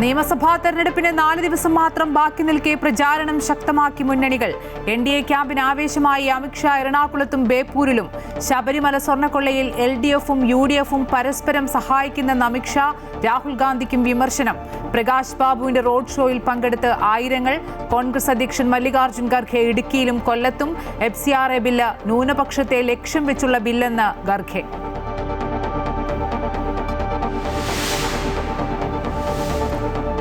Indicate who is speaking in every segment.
Speaker 1: നിയമസഭാ തെരഞ്ഞെടുപ്പിന് 4 ദിവസം മാത്രം ബാക്കി നിൽക്കെ പ്രചാരണം ശക്തമാക്കി മുന്നണികൾ. NDA ക്യാമ്പിന് ആവേശമായി അമിത്ഷാ എറണാകുളത്തും ബേപ്പൂരിലും. ശബരിമല സ്വർണ്ണക്കൊള്ളയിൽ LDFും UDFും പരസ്പരം സഹായിക്കുന്നെന്ന് അമിത്ഷാ. രാഹുൽ ഗാന്ധിക്കും വിമർശനം. പ്രകാശ് ബാബുവിന്റെ റോഡ് ഷോയിൽ പങ്കെടുത്ത് ആയിരങ്ങൾ. കോൺഗ്രസ് അധ്യക്ഷൻ മല്ലികാർജ്ജുൻ ഖർഗെ ഇടുക്കിയിലും കൊല്ലത്തും. FCRA ബില്ല് ന്യൂനപക്ഷത്തെ ലക്ഷ്യം വെച്ചുള്ള ബില്ലെന്ന് ഖർഗെ.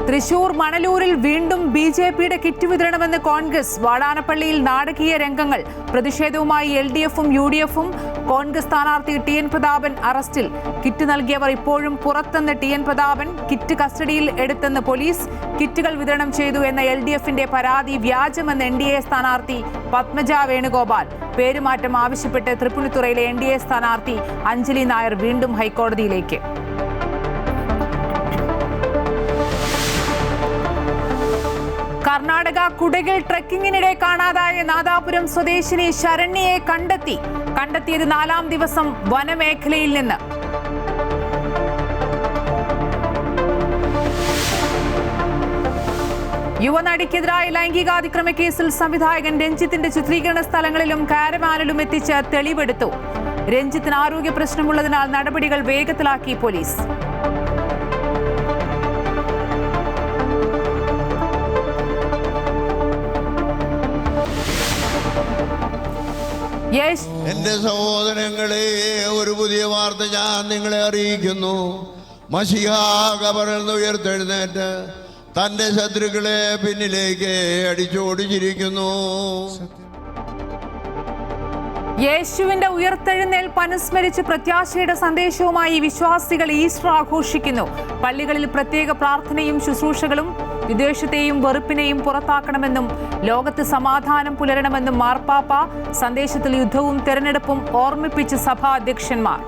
Speaker 1: തൃശൂർ മണലൂരിൽ വീണ്ടും BJPയുടെ കിറ്റ് വിതരണമെന്ന് കോൺഗ്രസ്. വാടാനപ്പള്ളിയിൽ നാടകീയ രംഗങ്ങൾ. പ്രതിഷേധവുമായി LDFും UDFും. കോൺഗ്രസ് സ്ഥാനാർത്ഥി TN പ്രതാപൻ അറസ്റ്റിൽ. കിറ്റ് നൽകിയവർ ഇപ്പോഴും പുറത്തെന്ന് TN പ്രതാപൻ. കിറ്റ് കസ്റ്റഡിയിൽ എടുത്തെന്ന് പോലീസ്. കിറ്റുകൾ വിതരണം ചെയ്തു എന്ന LDFന്റെ പരാതി വ്യാജമെന്ന് NDA സ്ഥാനാർത്ഥി പത്മജ വേണുഗോപാൽ. പേരുമാറ്റം ആവശ്യപ്പെട്ട് തൃപ്പൂണിത്തുറയിലെ NDA സ്ഥാനാർത്ഥി അഞ്ജലി നായർ വീണ്ടും ഹൈക്കോടതിയിലേക്ക്. കർണാടക കുടകിൽ ട്രെക്കിങ്ങിനിടെ കാണാതായ നാദാപുരം സ്വദേശിനി ശരണ്യയെ കണ്ടെത്തിയത് 4ാം ദിവസം വനമേഖലയിൽ നിന്ന്. യുവനടിക്കെതിരായ ലൈംഗികാതിക്രമ കേസിൽ സംവിധായകൻ രഞ്ജിത്തിന്റെ ചിത്രീകരണ സ്ഥലങ്ങളിലും കാരവാനിലും എത്തിച്ച് തെളിവെടുത്തു. രഞ്ജിത്തിന് ആരോഗ്യ പ്രശ്നമുള്ളതിനാൽ നടപടികൾ വേഗത്തിലാക്കി പോലീസ്.
Speaker 2: എന്റെ സഹോദരങ്ങളെ, ഒരു പുതിയ വാർത്ത ഞാൻ നിങ്ങളെ അറിയിക്കുന്നു. മശിഹ ഖബറിൽ നിന്ന് ഉയർത്തെഴുന്നേറ്റ് തന്റെ ശത്രുക്കളെ പിന്നിലേക്ക് അടിച്ചോടിച്ചിരിക്കുന്നു.
Speaker 1: യേശുവിന്റെ ഉയർത്തെഴുന്നേൽപ്പ് അനുസ്മരിച്ച് പ്രത്യാശയുടെ സന്ദേശവുമായി വിശ്വാസികൾ ഈസ്റ്റർ ആഘോഷിക്കുന്നു. പള്ളികളിൽ പ്രത്യേക പ്രാർത്ഥനയും ശുശ്രൂഷകളും. വിദ്വേഷത്തെയും വെറുപ്പിനെയും പുറത്താക്കണമെന്നും ലോകത്ത് സമാധാനം പുലരണമെന്നും മാർപ്പാപ്പ. സന്ദേശത്തിൽ യുദ്ധവും തെരഞ്ഞെടുപ്പും ഓർമ്മിപ്പിച്ച് സഭാ അധ്യക്ഷന്മാർ.